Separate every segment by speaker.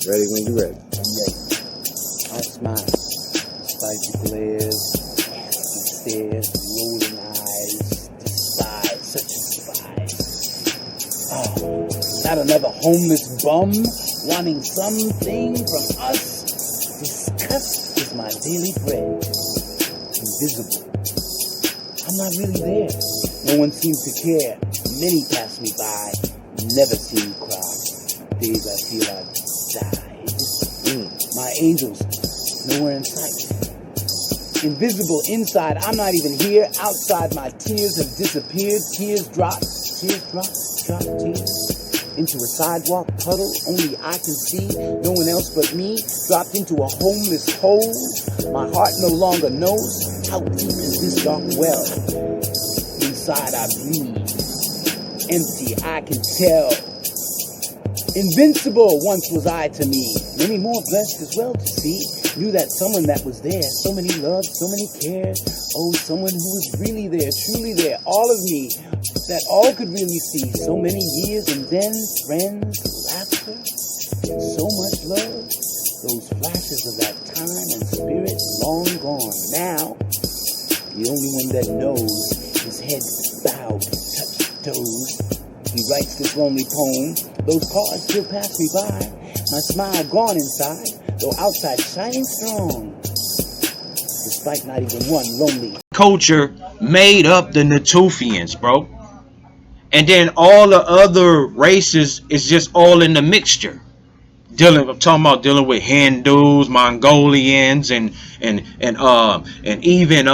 Speaker 1: Ready when you're ready.
Speaker 2: I'm ready. I smile, despite the glares, the stares, the rolling eyes, despise, such a despise. Oh, not another homeless bum wanting something from us. Disgust is my daily bread. Invisible. I'm not really there. No one seems to care. Many pass me by. Never see me cry. Days I feel I've died. My angels, nowhere in sight. Invisible inside, I'm not even here. Outside, my tears have disappeared. Tears drop, tears. Into a sidewalk puddle, only I can see. No one else but me, dropped into a homeless hole. My heart no longer knows how deep is this dark well. Inside I breathe, empty I can tell. Invincible once was I to me, many more blessed as well to see. Knew that someone that was there, so many loves, so many cares. Oh, someone who was really there, truly there, all of me, that all could really see. So many years and then friends, laughter, so much love. Those flashes of that time and spirit long gone. Now, the only one that knows, his head bowed, touched toes. He writes this lonely poem. Those cars still pass me by. My smile gone inside, though outside shining strong. Despite not even one lonely
Speaker 3: culture made up the Natufians, bro. And then all the other races is just all in the mixture. I'm talking about dealing with Hindus, Mongolians, and even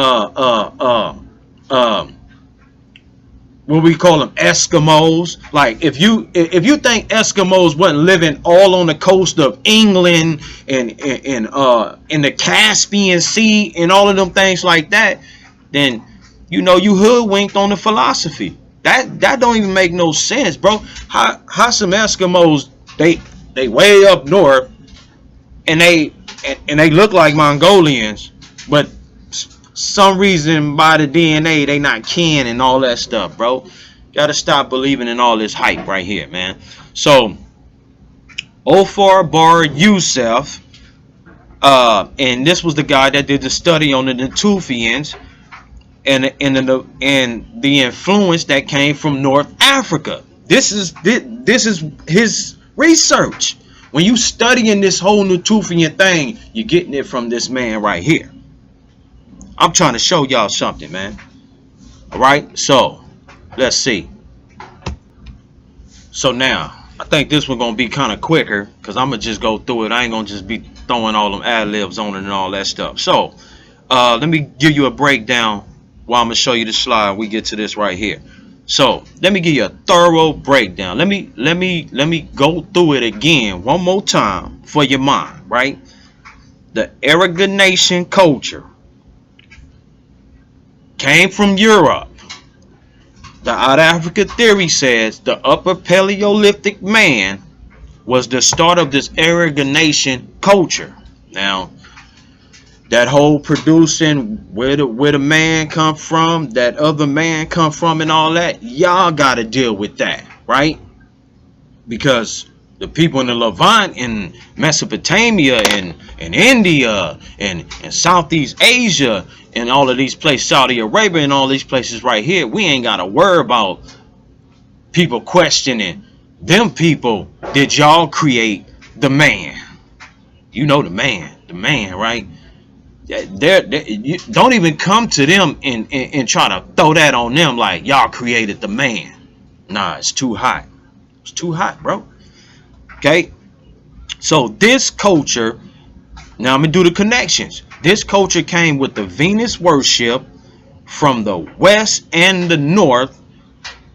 Speaker 3: what we call them, Eskimos. Like if you think Eskimos wasn't living all on the coast of England and in the Caspian Sea and all of them things like that, then you know you hoodwinked on the philosophy. That don't even make no sense, bro. How some Eskimos they way up north and they look like Mongolians, but some reason by the DNA they not kin and all that stuff, bro. Gotta stop believing in all this hype right here, man. So Ofar Bar Youssef, and this was the guy that did the study on the Natufians and the influence that came from North Africa. This is his research. When you studying this whole Natufian thing, you're getting it from this man right here. I'm trying to show y'all something, man. All right, so let's see. So now I think this one's gonna be kind of quicker because I'm gonna just go through it. I ain't gonna just be throwing all them ad libs on it and all that stuff. So let me give you a breakdown while I'm gonna show you the slide. We get to this right here. So let me give you a thorough breakdown. Let me go through it again one more time for your mind, right? The Aragonation culture came from Europe. The Out Africa theory says the Upper Paleolithic man was the start of this Aragonation culture. Now, that whole producing where the man come from, that other man come from, and all that, y'all got to deal with that, right? Because the people in the Levant, in Mesopotamia, and India, and Southeast Asia, and all of these places, Saudi Arabia, and all these places right here, we ain't got to worry about people questioning them people. Did y'all create the man? You know the man, right? You don't even come to them and try to throw that on them like y'all created the man. Nah, it's too hot. It's too hot, bro. Okay, so this culture, now I'm gonna do the connections. This culture came with the Venus worship from the west and the north,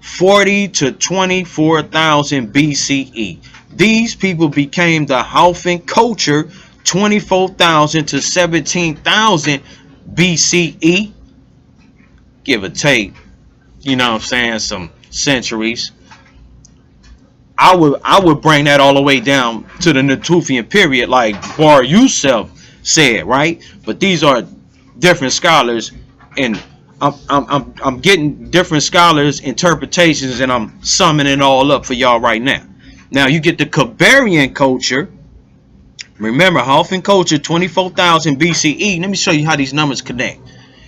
Speaker 3: 40 to 24,000 BCE. These people became the Haufan culture, 24,000 to 17,000 BCE, give or take, you know what I'm saying, some centuries. I would bring that all the way down to the Natufian period, like Bar Youssef said, right? But these are different scholars, and I'm getting different scholars' interpretations, and I'm summing it all up for y'all right now. Now you get the Kabarian culture, Remember, Hoffman culture, 24,000 BCE. Let me show you how these numbers connect.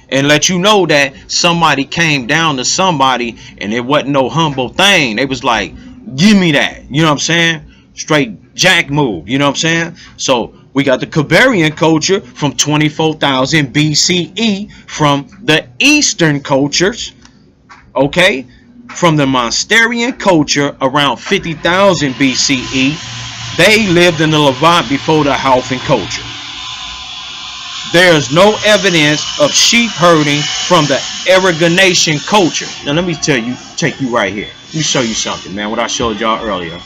Speaker 3: And let you know that somebody came down to somebody and it wasn't no humble thing. They was like, give me that. You know what I'm saying? Straight jack move. You know what I'm saying? So we got the Kibarian culture from 24,000 BCE from the Eastern cultures. Okay? From the Monsterian culture around 50,000 BCE. They lived in the Levant before the Hoffman culture. There is no evidence of sheep herding from the Aragonation culture. Now let me take you right here. Let me show you something, man. What I showed y'all earlier.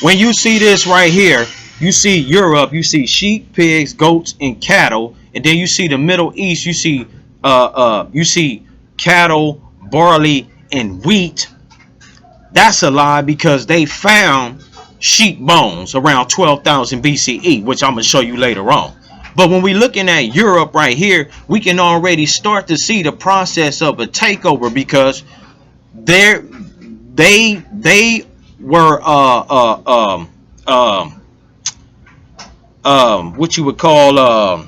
Speaker 3: When you see this right here, you see Europe, you see sheep, pigs, goats, and cattle, and then you see the Middle East, you see cattle, barley, and wheat. That's a lie because they found sheep bones around 12,000 BCE, which I'm going to show you later on. But when we're looking at Europe right here, we can already start to see the process of a takeover because they were what you would call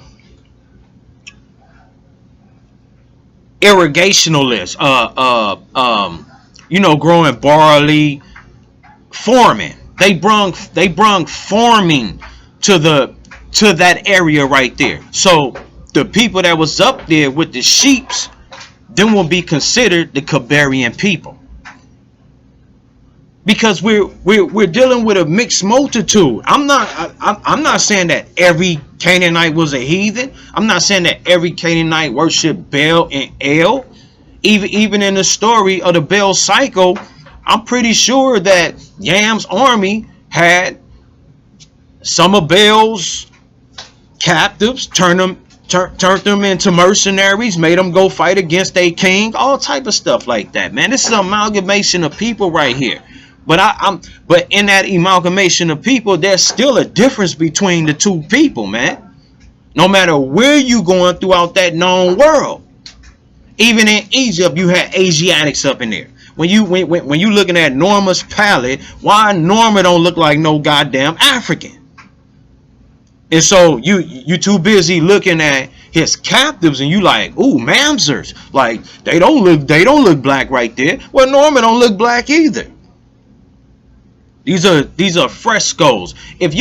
Speaker 3: irrigationalists, growing barley, farming. They brung farming to that area right there. So the people that was up there with the sheeps, then will be considered the Kibarian people. Because we're dealing with a mixed multitude. I'm not saying that every Canaanite was a heathen. I'm not saying that every Canaanite worshiped Baal and El. Even in the story of the Baal cycle, I'm pretty sure that Yam's army had some of Baal's captives, turned them into mercenaries, made them go fight against a king, all type of stuff like that, man. This is an amalgamation of people right here. But in that amalgamation of people, there's still a difference between the two people, man. No matter where you going throughout that known world. Even in Egypt, you had Asiatics up in there. When you looking at Norma's palette, why Norma don't look like no goddamn African? And so you too busy looking at his captives and you like, ooh, mamsers, like they don't look black right there. Well, Norma don't look black either. These are frescoes. If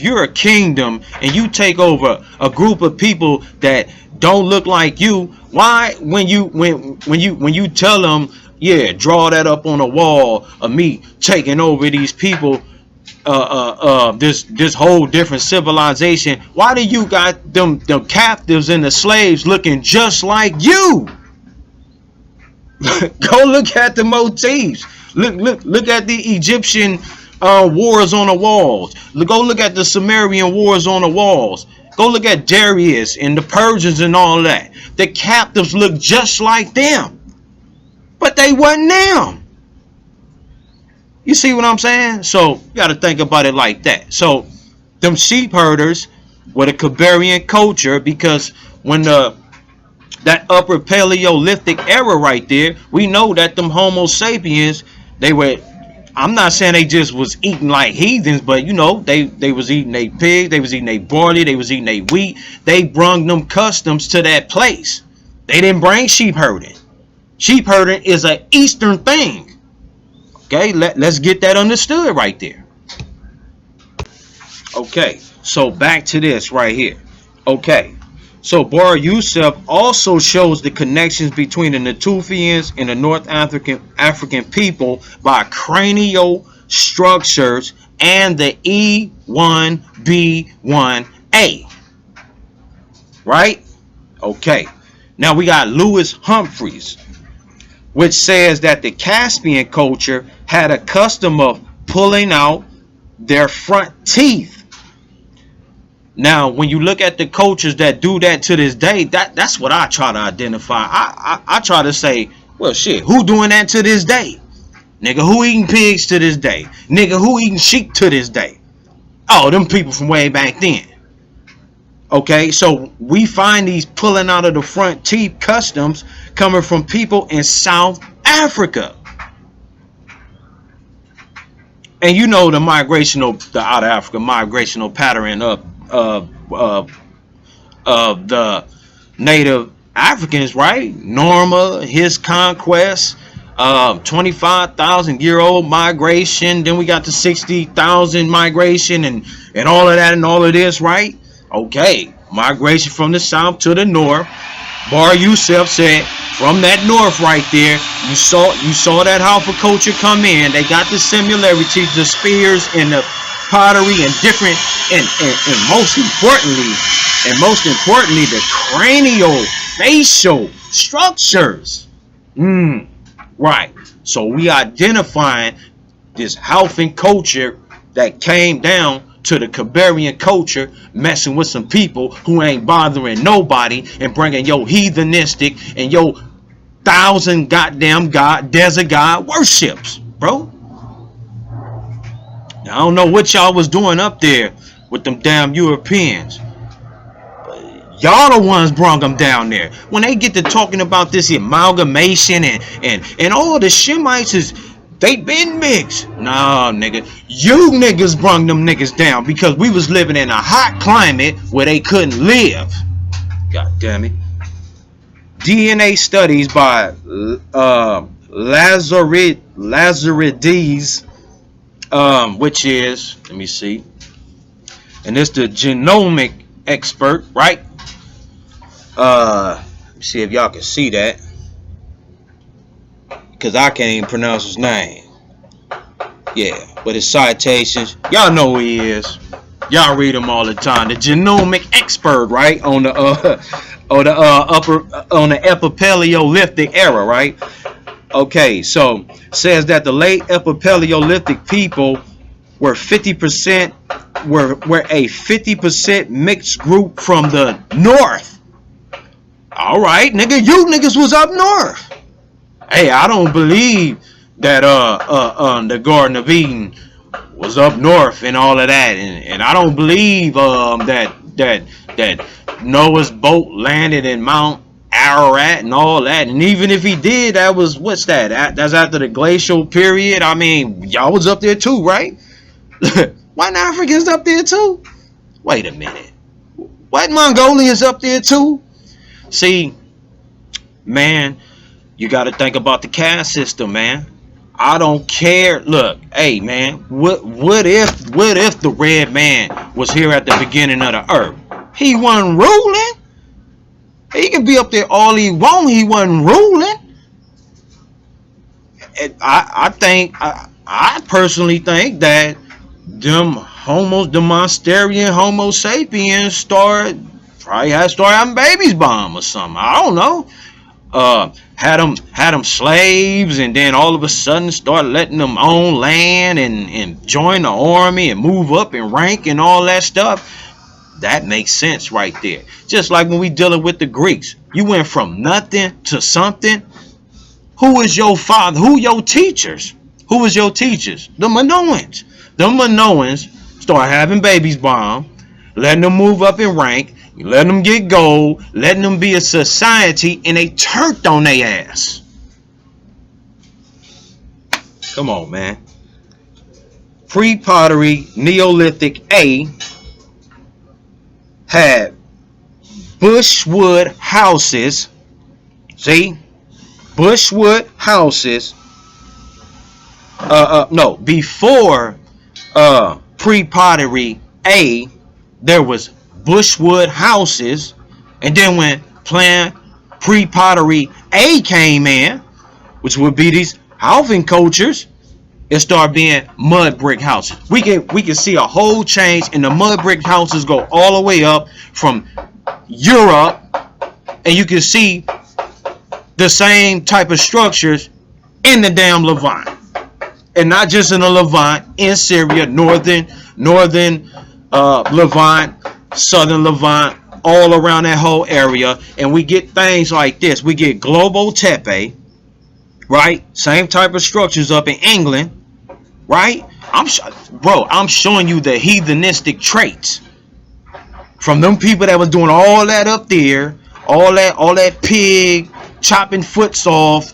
Speaker 3: you're a kingdom and you take over a group of people that don't look like you, why when you tell them, yeah, draw that up on a wall of me taking over these people, this whole different civilization, why do you got them captives and the slaves looking just like you? Go look at the motifs. Look at the Egyptian wars on the walls. Go look at the Sumerian wars on the walls. Go look at Darius and the Persians and all that. The captives look just like them, but they wasn't them. You see what I'm saying? So you got to think about it like that. So them sheep herders were the Kibarian culture, because when that upper Paleolithic era right there, we know that them Homo sapiens, they were, I'm not saying they just was eating like heathens, but they was eating their pig, they was eating their barley, they was eating their wheat. They brung them customs to that place. They didn't bring sheep herding. Sheep herding is an Eastern thing. Okay, let's get that understood right there. Okay, so back to this right here. Okay, so Bar Yusuf also shows the connections between the Natufians and the North African people by cranial structures and the E1B1A. Right? Okay. Now we got Lewis Humphreys, which says that the Caspian culture had a custom of pulling out their front teeth. Now, when you look at the cultures that do that to this day, that's what I try to identify. I try to say, well, shit, who doing that to this day? Nigga, who eating pigs to this day? Nigga, who eating sheep to this day? Oh, them people from way back then. Okay, so we find these pulling out of the front teeth customs coming from people in South Africa. And you know the out of Africa migrational pattern of the native Africans, right? Norma, his conquest, 25,000-year-old migration. Then we got the 60,000 migration and all of that and all of this, right? Okay, migration from the south to the north. Bar Yusuf said, from that north right there, you saw that Hausa culture come in. They got the similarities, the spears and the pottery and different, and most importantly, the cranial facial structures. Right. So we identifying this Hausa culture that came down to the Kabarian culture, messing with some people who ain't bothering nobody and bringing your heathenistic and your 1,000 goddamn god desert god worships, bro. Now, I don't know what y'all was doing up there with them damn Europeans. Y'all the ones brung them down there. When they get to talking about this amalgamation and all the Shemites is, they been mixed. Nah, nigga. You niggas brung them niggas down because we was living in a hot climate where they couldn't live. God damn it. DNA studies by Lazarides, which is, let me see, and it's the genomic expert, right? Let me see if y'all can see that, because I can't even pronounce his name. Yeah, but his citations, y'all know who he is. Y'all read him all the time. The genomic expert, right, on the Epipaleolithic era, right? Okay, so says that the late Epipaleolithic people were 50% were a 50% mixed group from the north. All right, nigga, you niggas was up north. Hey, I don't believe that the Garden of Eden was up north and all of that, and I don't believe that Noah's boat landed in Mount Ararat and all that. And even if he did, that was, what's that? That's after the glacial period. I mean, y'all was up there too, right? White Africans up there too? Wait a minute. White Mongolians up there too? See, man, you got to think about the caste system, man. I don't care. Look, hey, man, what if the red man was here at the beginning of the earth? He wasn't ruling. He can be up there all he want. He wasn't ruling. And I personally think that them Monsterian Homo sapiens probably had started having babies bomb or something. I don't know. Had them slaves, and then all of a sudden start letting them own land and join the army and move up in rank and all that stuff. That makes sense right there. Just like when we dealing with the Greeks, you went from nothing to something. Who is your father? Who your teachers? Who was your teachers? The Minoans. The Minoans start having babies bomb, letting them move up in rank, letting them get gold, letting them be a society, and they turned on their ass. Come on, man. Pre-pottery Neolithic A had bushwood houses. See? Bushwood houses. No, before pre-pottery A, there was bushwood houses, and then when planned pre-pottery A came in, which would be these Alvin cultures, it started being mud brick houses. We can see a whole change, and the mud brick houses go all the way up from Europe, and you can see the same type of structures in the damn Levant, and not just in the Levant, in Syria, northern Levant, southern Levant, all around that whole area. And we get things like this. We get Globo Tepe, right? Same type of structures up in England, right? I'm showing you the heathenistic traits from them people that was doing all that up there, all that pig chopping foots off,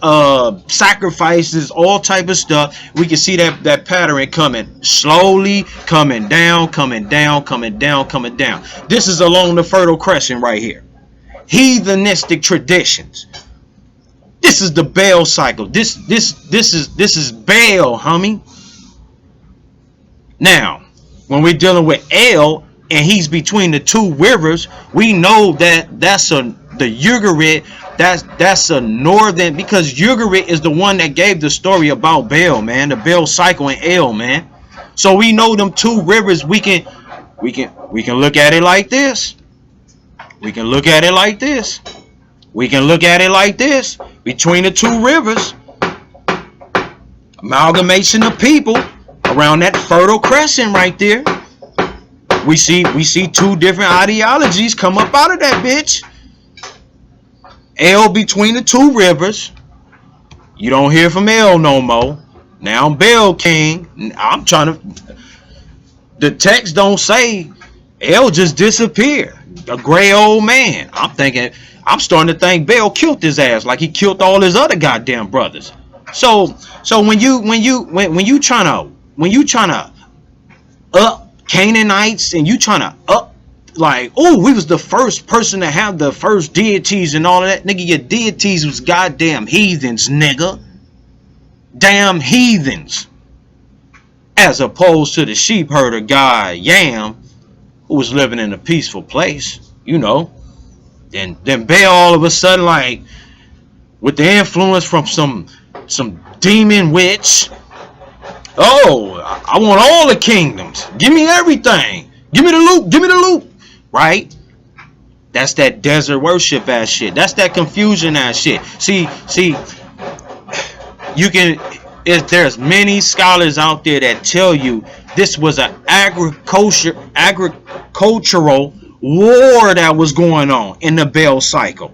Speaker 3: sacrifices, all type of stuff. We can see that pattern coming slowly, coming down, coming down, coming down, coming down. This is along the Fertile Crescent right here. Heathenistic traditions. This is the Baal cycle. This is Baal, homie. Now, when we're dealing with El and he's between the two rivers, we know that that's the Ugarit. That's a northern, because Ugarit is the one that gave the story about Baal, man, the Baal cycle and El, man. So we know them two rivers. We can look at it like this. We can look at it like this. We can look at it like this. Between the two rivers, amalgamation of people around that Fertile Crescent right there. We see two different ideologies come up out of that bitch. El between the two rivers. You don't hear from El no more. Now Baal King. I'm trying to. The text don't say El just disappeared. A gray old man. I'm starting to think Baal killed his ass like he killed all his other goddamn brothers. So when you trying to up Canaanites and you trying to up, like, oh, we was the first person to have the first deities and all of that, nigga, your deities was goddamn heathens, nigga. Damn heathens. As opposed to the sheep herder guy Yam, who was living in a peaceful place, you know. Then Baal all of a sudden, like, with the influence from some demon witch. Oh, I want all the kingdoms. Give me everything. Give me the loot. Give me the loot. Right? That's that desert worship ass shit. That's that confusion ass shit. See, there's many scholars out there that tell you this was an agricultural war that was going on in the Baal cycle.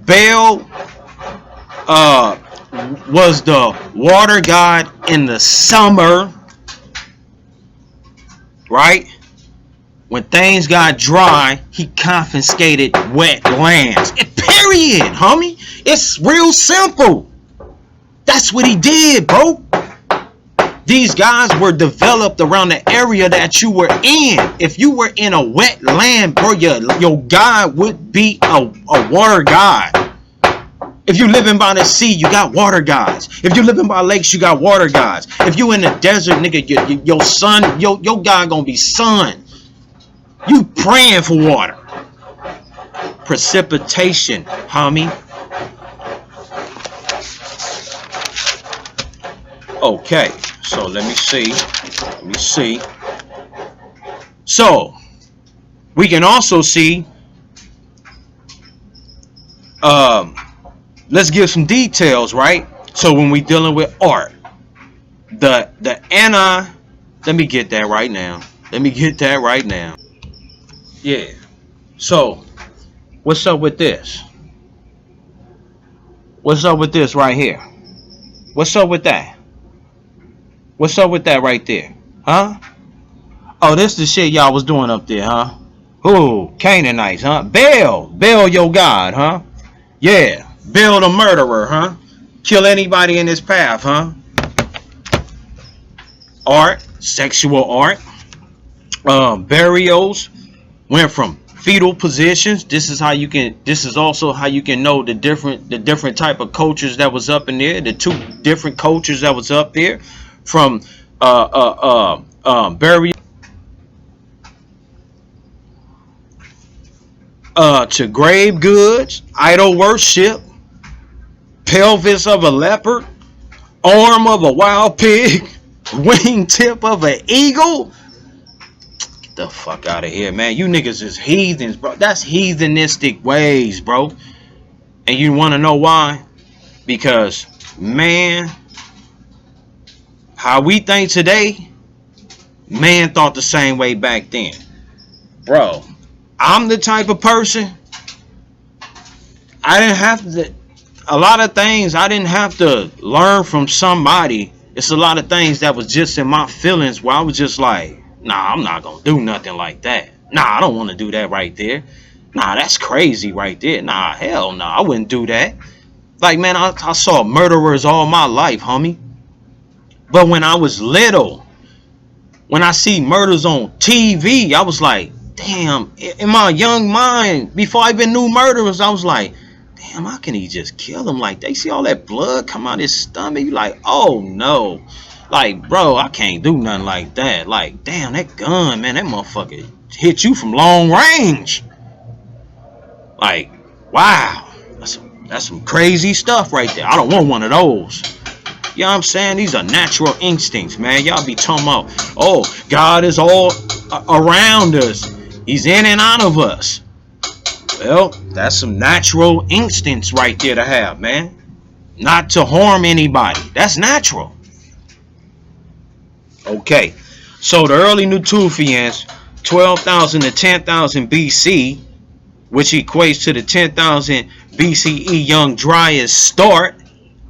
Speaker 3: Baal was the water god in the summer, right? When things got dry, he confiscated wet lands. Period, homie. It's real simple. That's what he did, bro. These guys were developed around the area that you were in. If you were in a wet land, bro, your god would be a water god. If you living by the sea, you got water gods. If you living by lakes, you got water gods. If you in the desert, nigga, your son, your god gonna be sun. You praying for water. Precipitation, homie. Okay, so let me see. So we can also see. Let's give some details, right? So when we dealing with art, the anti. Let me get that right now. Yeah. So what's up with this? What's up with this right here? What's up with that? What's up with that right there? Huh? Oh, this the shit y'all was doing up there, huh? Ooh, Canaanites, huh? Baal your god, huh? Yeah. Baal the murderer, huh? Kill anybody in his path, huh? Art, sexual art, burials, went from fetal positions. This is also how you can know the different type of cultures that was up in there. The two different cultures that was up there, from burial to grave goods, idol worship, pelvis of a leopard, arm of a wild pig, wingtip of an eagle. Get the fuck out of here, man. You niggas is heathens, bro. That's heathenistic ways, bro. And you want to know why? Because, man, how we think today, man thought the same way back then. Bro, I'm the type of person, I didn't have to, a lot of things I didn't have to learn from somebody. It's a lot of things that was just in my feelings where I was just like, nah, I'm not gonna do nothing like that. Nah, I don't want to do that right there. Nah, that's crazy right there. Nah, hell no, I wouldn't do that. Like, man, I saw murderers all my life, homie. But when I was little, when I see murders on TV, I was like, damn, in my young mind, before I even knew murderers, I was like, damn, how can he just kill him like that? You see all that blood come out his stomach? You like, oh no. Like, bro, I can't do nothing like that. Like, damn, that gun, man, that motherfucker hit you from long range. Like, wow. That's some crazy stuff right there. I don't want one of those. You know what I'm saying? These are natural instincts, man. Y'all be talking about, oh, God is all around us. He's in and out of us. Well, that's some natural instincts right there to have, man. Not to harm anybody. That's natural. Okay. So the early Natufians, 12,000 to 10,000 BC, which equates to the 10,000 BCE young Dryas start.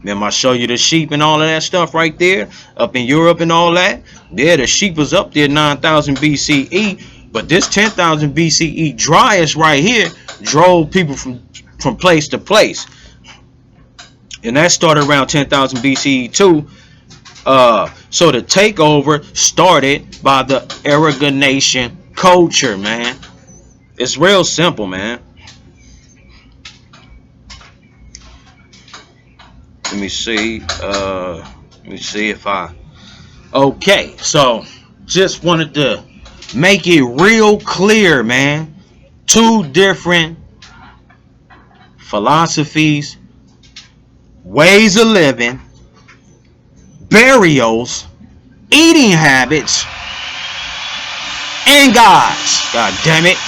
Speaker 3: Remember I show you the sheep and all of that stuff right there up in Europe and all that? Yeah, the sheep was up there 9,000 BCE, but this 10,000 BCE Dryas right here drove people from place to place. And that started around 10,000 BCE too. So the takeover started by the Aragonation culture, man. It's real simple, man. Let me see if I... Okay, so just wanted to make it real clear, man. Two different philosophies, ways of living, burials, eating habits, and gods. God damn it.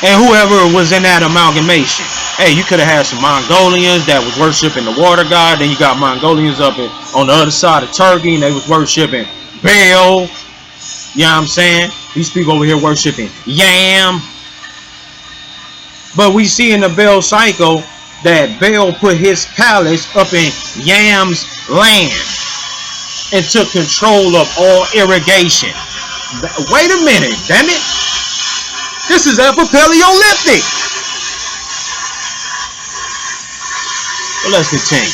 Speaker 3: And whoever was in that amalgamation. Hey, you could have had some Mongolians that was worshiping the water god. Then you got Mongolians up on the other side of Turkey, and they was worshiping Baal. You know what I'm saying? These people over here worshiping Yam. But we see in the Baal cycle that Baal put his palace up in Yam's land and took control of all irrigation. Wait a minute, damn it. This is Upper Paleolithic. Well, let's continue.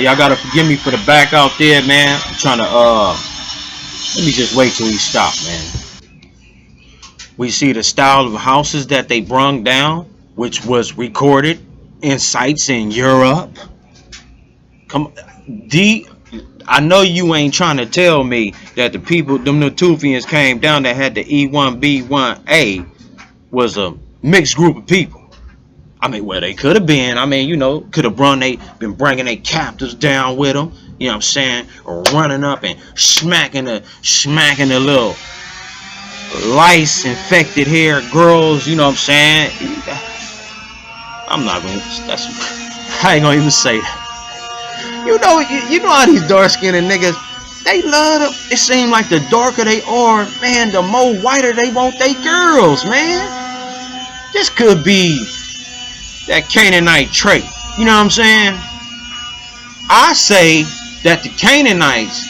Speaker 3: Y'all gotta forgive me for the back out there, man. I'm trying to let me just wait till he stop, man. We see the style of houses that they brung down, which was recorded in sites in Europe. I know you ain't trying to tell me that the people, them Natufians came down that had the E1B1A was a mixed group of people. I mean, well, they could have been. I mean, you know, could have been bringing their captives down with them. You know what I'm saying? Or running up and smacking the little lice-infected hair girls. You know what I'm saying? I'm not going to, I ain't going to even say that. You know how these dark-skinned niggas, they love them. It seems like the darker they are, man, the more whiter they want they girls, man. This could be that Canaanite trait. You know what I'm saying? I say that the Canaanites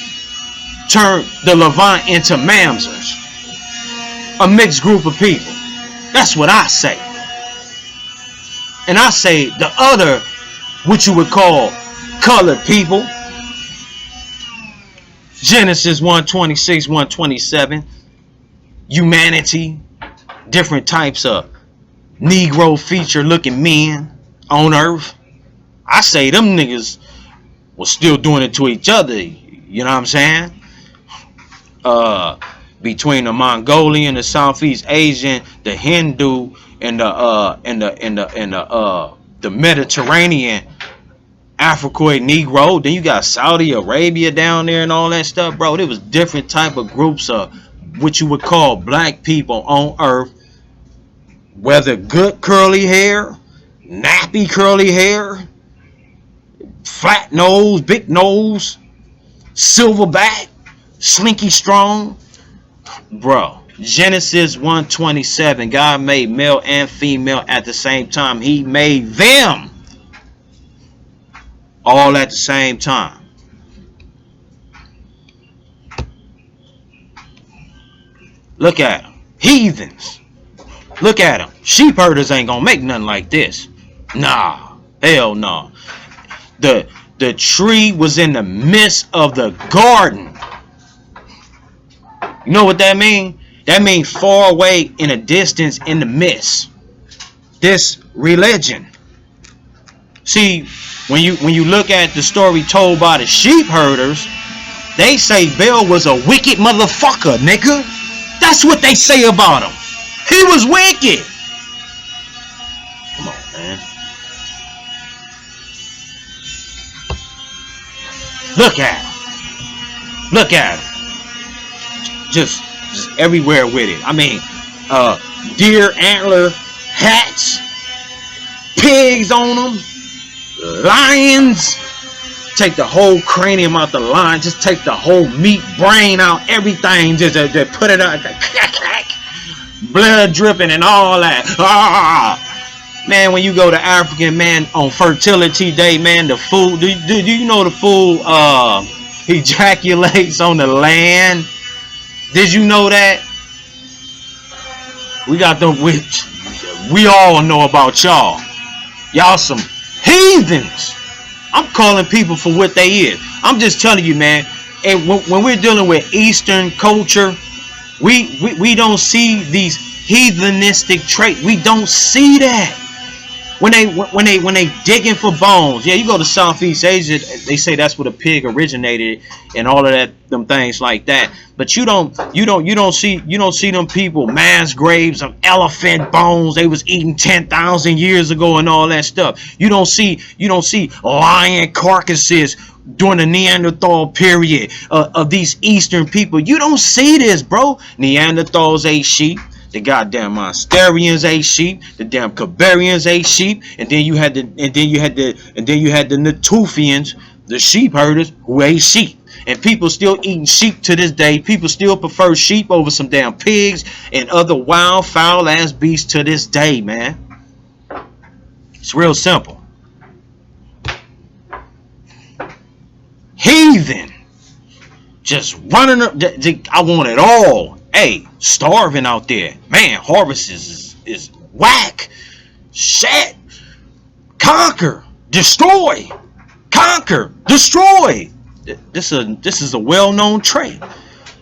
Speaker 3: turned the Levant into mamzers. A mixed group of people. That's what I say. And I say the other, what you would call colored people. Genesis 1:26, 1:27. Humanity. Different types of Negro feature looking men on earth. I say them niggas was still doing it to each other. You know what I'm saying? Between the Mongolian, the Southeast Asian, the Hindu, and the Mediterranean Africoid Negro. Then you got Saudi Arabia down there and all that stuff, bro. There was different type of groups of what you would call black people on earth. Whether good curly hair, nappy curly hair, flat nose, big nose, silverback, slinky strong. Bro, Genesis 1:27, God made male and female at the same time. He made them all at the same time. Look at them. Heathens. Look at them. Sheep herders ain't gonna make nothing like this. Nah, hell no. The tree was in the midst of the garden. You know what that mean? That means far away in a distance in the midst. This religion. See, when you look at the story told by the sheep herders, they say Baal was a wicked motherfucker, nigga. That's what they say about him. He was wicked. Come on, man. Look at him. Look at him. Just everywhere with it. I mean, deer antler hats, pigs on them, lions. Take the whole cranium out the lion. Just take the whole meat, brain out, everything. Just put it out. Blood dripping and all that. Man, when you go to African, man, on fertility day, man, the fool, do you know the fool ejaculates on the land? Did you know that? We got the witch. We all know about y'all. Y'all some heathens. I'm calling people for what they is. I'm just telling you, man. And when we're dealing with Eastern culture, we don't see these heathenistic traits. We don't see that. When they digging for bones, yeah, you go to Southeast Asia, they say that's where the pig originated and all of that, them things like that. But you don't see them people mass graves of elephant bones they was eating 10,000 years ago and all that stuff. You don't see lion carcasses during the Neanderthal period of these Eastern people. You don't see this, bro. Neanderthals ate sheep. The goddamn Monsterians ate sheep. The damn Cabarians ate sheep. And then you had the Natufians, the sheep herders who ate sheep. And people still eating sheep to this day. People still prefer sheep over some damn pigs and other wild, foul ass beasts to this day, man. It's real simple. Heathen. Just running up. I want it all. Hey, starving out there. Man, harvest is whack. Shit. Conquer. Destroy. Conquer. Destroy. This is a well-known trait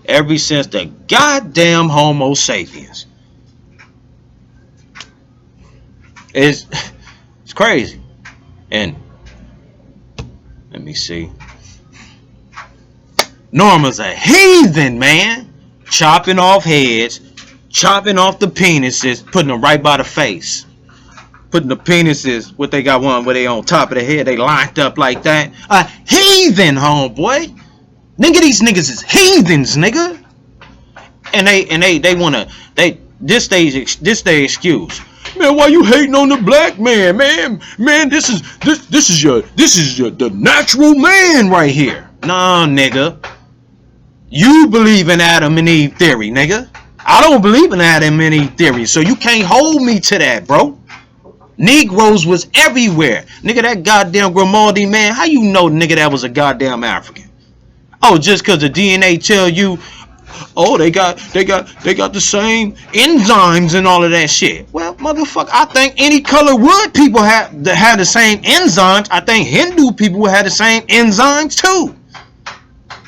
Speaker 3: ever since the goddamn Homo sapiens. It's crazy. And let me see. Norma's a heathen, man. Chopping off heads, chopping off the penises, putting them right by the face. Putting the penises, what they got one where they on top of the head, they lined up like that. A heathen, homeboy. Nigga, these niggas is heathens, nigga. And they wanna this they excuse. Man, why you hating on the black man, man? Man, this is the natural man right here. Nah, nigga. You believe in Adam and Eve theory, nigga. I don't believe in Adam and Eve theory, so you can't hold me to that, bro. Negroes was everywhere. Nigga, that goddamn Grimaldi man, how you know, nigga, that was a goddamn African? Oh, just because the DNA tell you, oh, they got the same enzymes and all of that shit. Well, motherfucker, I think any color wood people have the same enzymes. I think Hindu people would have the same enzymes too.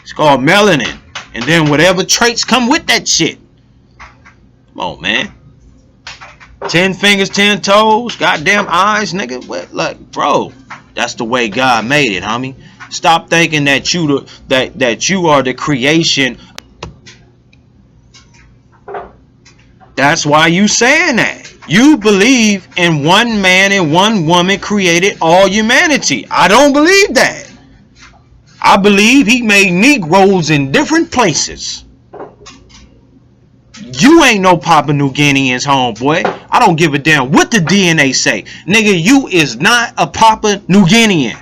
Speaker 3: It's called melanin. And then whatever traits come with that shit. Come on, man. 10 fingers, 10 toes, goddamn eyes, nigga. What? Like, bro, that's the way God made it, homie. Stop thinking that you are the creation. That's why you saying that. You believe in one man and one woman created all humanity. I don't believe that. I believe he made Negroes in different places. You ain't no Papua New Guineans, homeboy. I don't give a damn what the DNA say. Nigga, you is not a Papua New Guinean.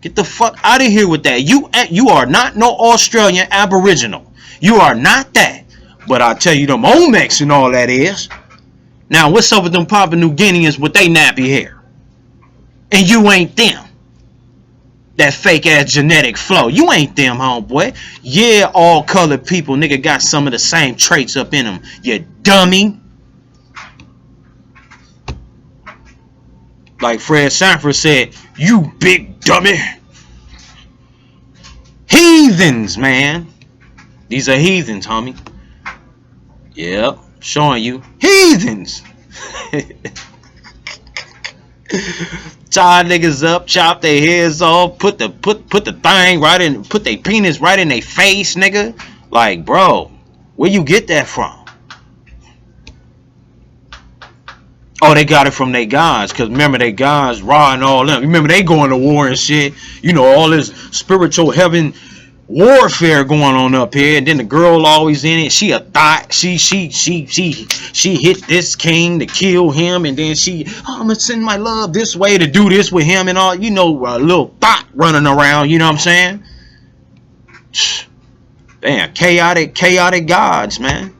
Speaker 3: Get the fuck out of here with that. You are not no Australian Aboriginal. You are not that. But I tell you, them Olmecs and all that is. Now, what's up with them Papua New Guineans with they nappy hair? And you ain't them. That fake ass genetic flow. You ain't them, homeboy. Yeah, all colored people, nigga, got some of the same traits up in them. You dummy. Like Fred Sanford said, you big dummy. Heathens, man. These are heathens, homie. Yep, showing you. Heathens. Tie niggas up, chop their heads off, put the thing right in, put their penis right in their face, nigga. Like, bro, where you get that from? Oh, they got it from their guys, because remember, they guys, Ra and all them. Remember, they going to war and shit. You know, all this spiritual heaven warfare going on up here. And then the girl always in it. She a thought. She hit this king to kill him. And then I'm going to send my love this way to do this with him and all. You know, a little thought running around. You know what I'm saying? Damn, chaotic gods, man.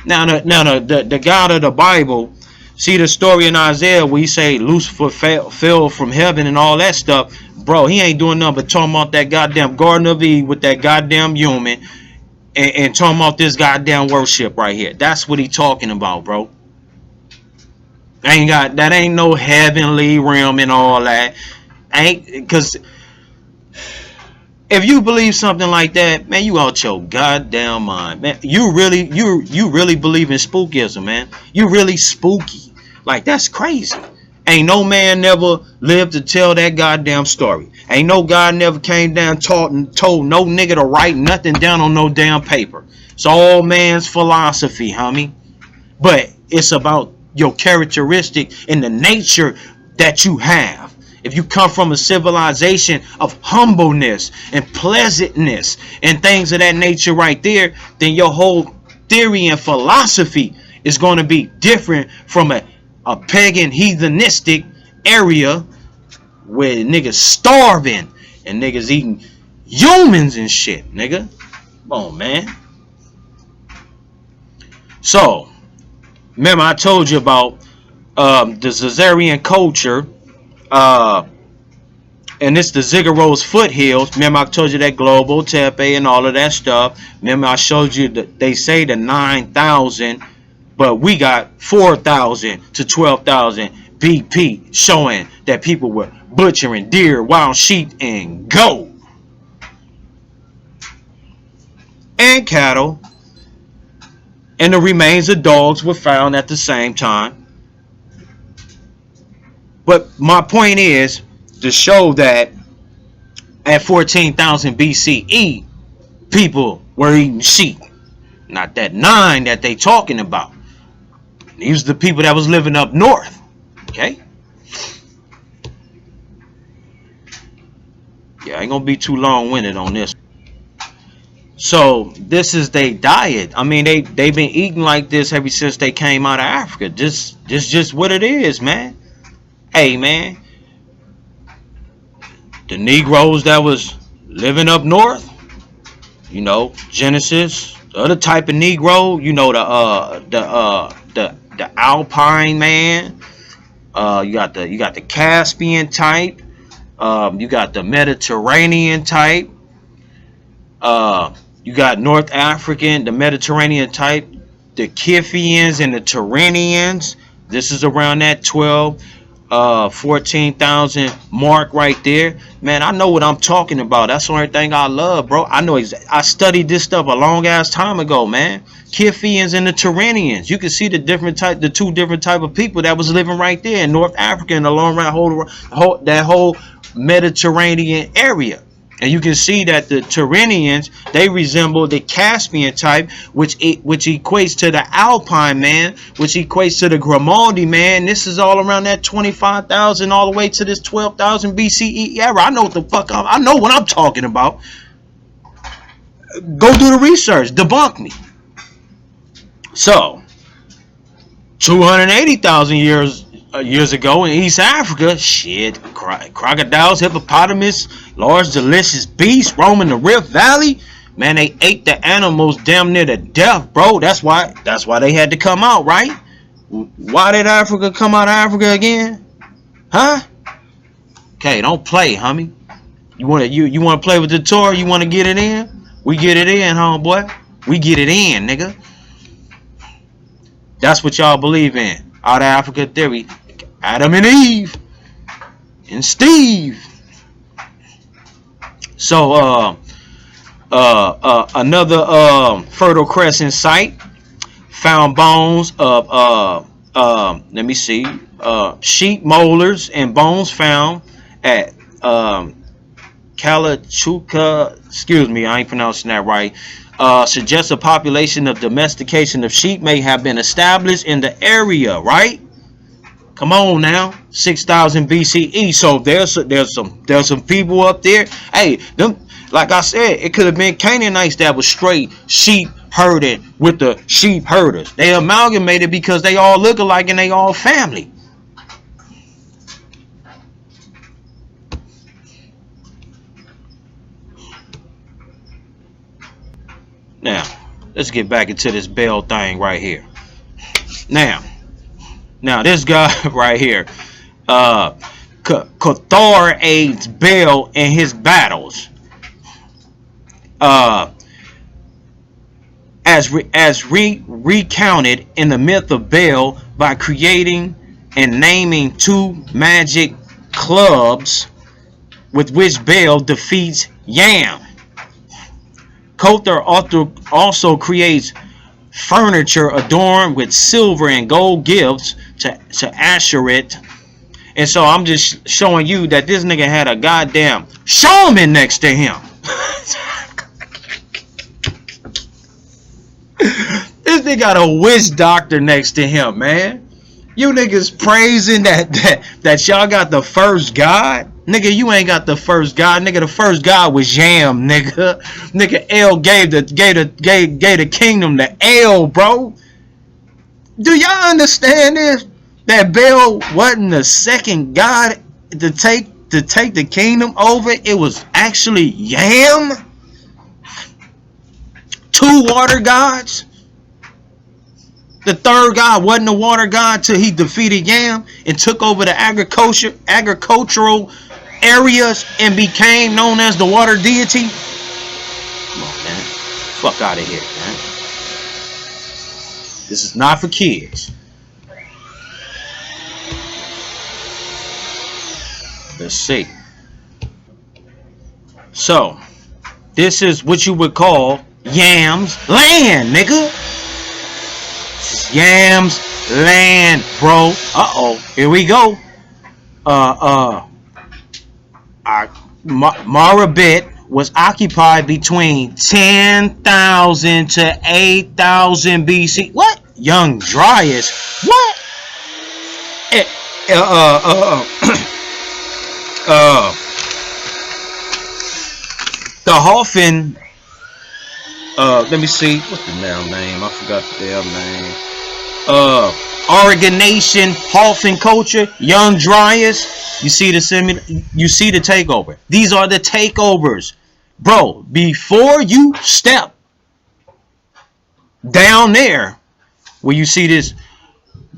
Speaker 3: Now the God of the Bible. See the story in Isaiah where he say Lucifer fell from heaven and all that stuff. Bro, he ain't doing nothing but talking about that goddamn Garden of Eve with that goddamn human and talking about this goddamn worship right here. That's what he talking about, bro. That ain't no heavenly realm and all that. Because if you believe something like that, man, you out your goddamn mind, man. You really believe in spookism, man. You really spooky. Like, that's crazy. Ain't no man never lived to tell that goddamn story. Ain't no God never came down told no nigga to write nothing down on no damn paper. It's all man's philosophy, homie. But it's about your characteristic and the nature that you have. If you come from a civilization of humbleness and pleasantness and things of that nature right there, then your whole theory and philosophy is going to be different from a pagan heathenistic area where niggas starving and niggas eating humans and shit, nigga. Come on, man. So, remember I told you about the Caesarean culture, and it's the Ziggurat's foothills. Remember I told you that Global Tepe and all of that stuff. Remember I showed you that they say the 9,000, but we got 4,000 to 12,000 BP showing that people were butchering deer, wild sheep, and goat. And cattle. And the remains of dogs were found at the same time. But my point is to show that at 14,000 BCE, people were eating sheep. Not that 9 that they talking about. These are the people that was living up north. Okay? Yeah, I ain't gonna be too long-winded on this. So this is their diet. I mean, they've been eating like this ever since they came out of Africa. This just what it is, man. Hey, man. The Negroes that was living up north, you know, Genesis, the other type of Negro, you know, the Alpine man. You got the Caspian type. You got the Mediterranean type. You got North African, the Mediterranean type, the Kithians and the Tyrrhenians. This is around that 14,000 mark right there. Man, I know what I'm talking about. That's the only thing I love, bro. I know I studied this stuff a long ass time ago, man. Kithians and the Tyrrhenians. You can see the two different type of people that was living right there in North Africa and along around that whole Mediterranean area. And you can see that the Tyrrhenians, they resemble the Caspian type, which equates to the Alpine man, which equates to the Grimaldi man. This is all around that 25,000 all the way to this 12,000 BCE era. I know what the fuck I know what I'm talking about. Go do the research. Debunk me. So, 280,000 years ago in East Africa, shit, crocodiles, hippopotamus, large delicious beasts roaming the Rift Valley. Man, they ate the animals damn near to death, bro. That's why they had to come out, right? Why did Africa come out of Africa again? Huh? Okay, don't play, homie. You wanna play with the tour? You wanna get it in? We get it in, homeboy. We get it in, nigga. That's what y'all believe in. Out of Africa theory. Adam and Eve and Steve. So another Fertile Crescent site found bones of let me see, sheep molars and bones found at Kalachuka, excuse me, I ain't pronouncing that right, suggests a population of domestication of sheep may have been established in the area, right? Come on now, 6,000 BCE. So there's some people up there. Hey, them, like I said, it could have been Canaanites that was straight sheep herding with the sheep herders. They amalgamated because they all look alike and they all family. Now, let's get back into this Baal thing right here. Now this guy right here, Cathar aids Baal in his battles. As recounted in the myth of Baal by creating and naming two magic clubs with which Baal defeats Yam. Kothar also creates furniture adorned with silver and gold gifts to Ashereth. And so I'm just showing you that this nigga had a goddamn shaman next to him. This nigga got a witch doctor next to him, man. You niggas praising that y'all got the first God? Nigga, you ain't got the first God. Nigga, the first God was Yam, nigga. Nigga, El gave the kingdom to El, bro. Do y'all understand this? That Baal wasn't the second God to take the kingdom over. It was actually Yam. Two water gods. The third god wasn't a water god till he defeated Yam and took over the agricultural areas and became known as the water deity. Come on, man. Fuck out of here, man. This is not for kids. Let's see. So, this is what you would call Yam's land, nigga. Yam's land, bro. Here we go. Marabit was occupied between 10,000 to 8,000 BC. What? Young Dryas. What? The Hoffin. Let me see. What's the damn name? I forgot the damn name. Oregonation, Hoffin culture, Young Dryas. You see the takeover. These are the takeovers, bro. Before you step down there, where you see this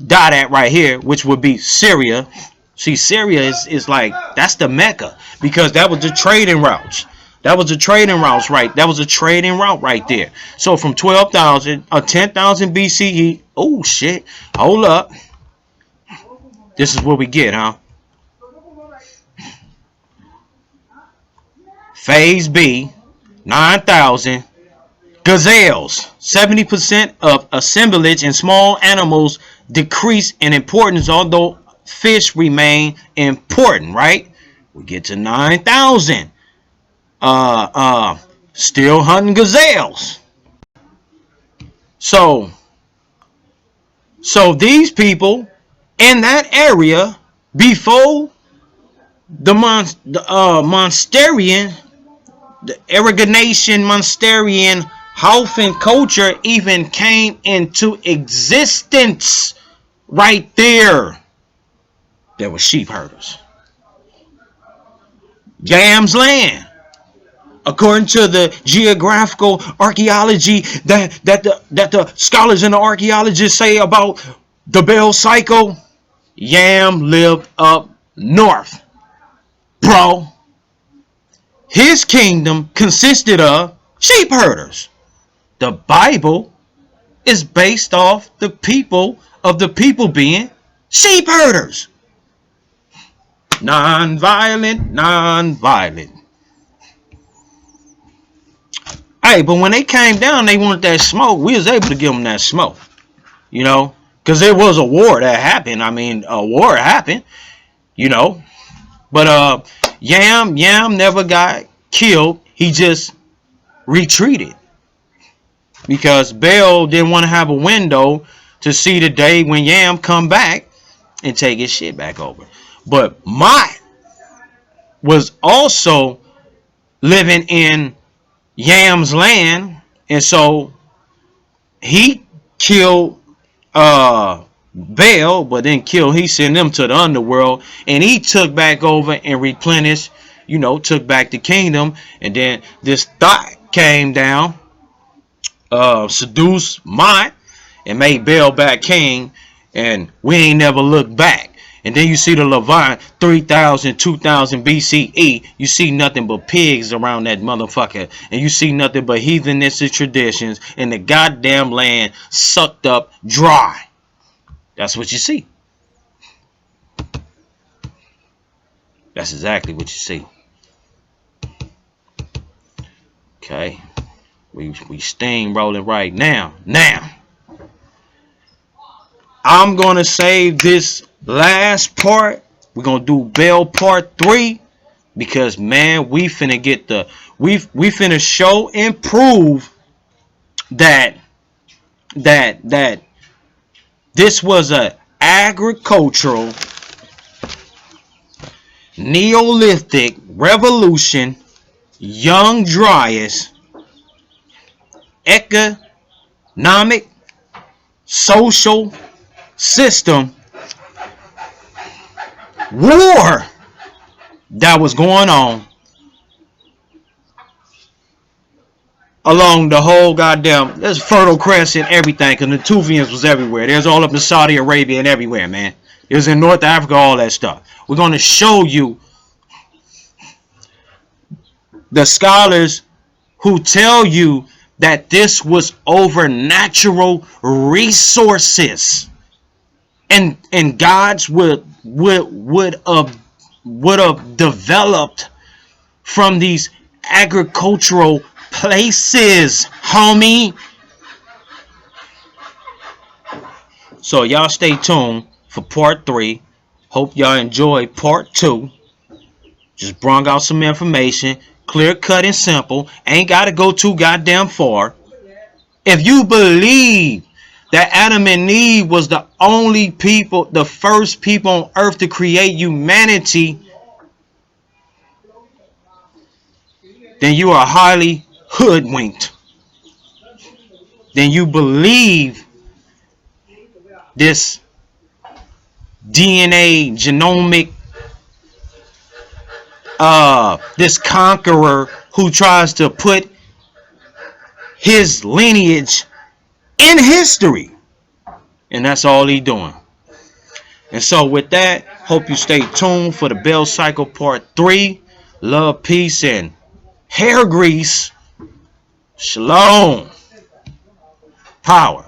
Speaker 3: dot at right here, which would be Syria. See, Syria is like, that's the Mecca, because that was the trading routes. That was a trading route right there. So from 10,000 BCE. Oh shit. Hold up. This is what we get, huh? Phase B, 9,000 gazelles. 70% of assemblage and small animals decrease in importance, although fish remain important, right? We get to 9,000. Still hunting gazelles. So these people in that area before the Monsterian, the Oregonation Monsterian Hoffin culture even came into existence, right there were sheep herders. Yam's land. According to the geographical archaeology that the scholars and the archaeologists say about the Baal cycle, Yam lived up north. Bro, his kingdom consisted of sheep herders. The Bible is based off the people being sheep herders. Non-violent, non-violent. Hey, but when they came down, they wanted that smoke. We was able to give them that smoke, you know, because there was a war that happened. I mean, a war happened, you know. But Yam never got killed. He just retreated because Baal didn't want to have a window to see the day when Yam come back and take his shit back over. But Mott was also living in Yam's land, and so he killed Baal, but then he sent them to the underworld, and he took back over and replenished, you know, took back the kingdom. And then this thought came down, seduced Mott, and made Baal back king, and we ain't never looked back. And then you see the Levant, 3000, 2000 BCE. You see nothing but pigs around that motherfucker. And you see nothing but heathenistic traditions. And the goddamn land sucked up dry. That's what you see. That's exactly what you see. Okay. We steamrolling right now. Now, I'm going to save this last part. We're going to do Baal part 3. Because, man, we finna get the... We finna show and prove that this was a agricultural Neolithic revolution, young Dryas, economic, social system war that was going on along the whole goddamn, there's Fertile Crescent, everything, because the Tufians was everywhere. There's all up in Saudi Arabia and everywhere, man. It was in North Africa, all that stuff. We're going to show you the scholars who tell you that this was over natural resources, and gods would have developed from these agricultural places, homie. So y'all stay tuned for part 3. Hope y'all enjoy part 2. Just brung out some information, clear cut and simple. Ain't got to go too goddamn far. If you believe that Adam and Eve was the only people, the first people on earth to create humanity, then you are highly hoodwinked. Then you believe this DNA genomic this conqueror who tries to put his lineage in history, and that's all he doing. And so with that, hope you stay tuned for the Baal Cycle part 3. Love, peace, and hair grease. Shalom. Power.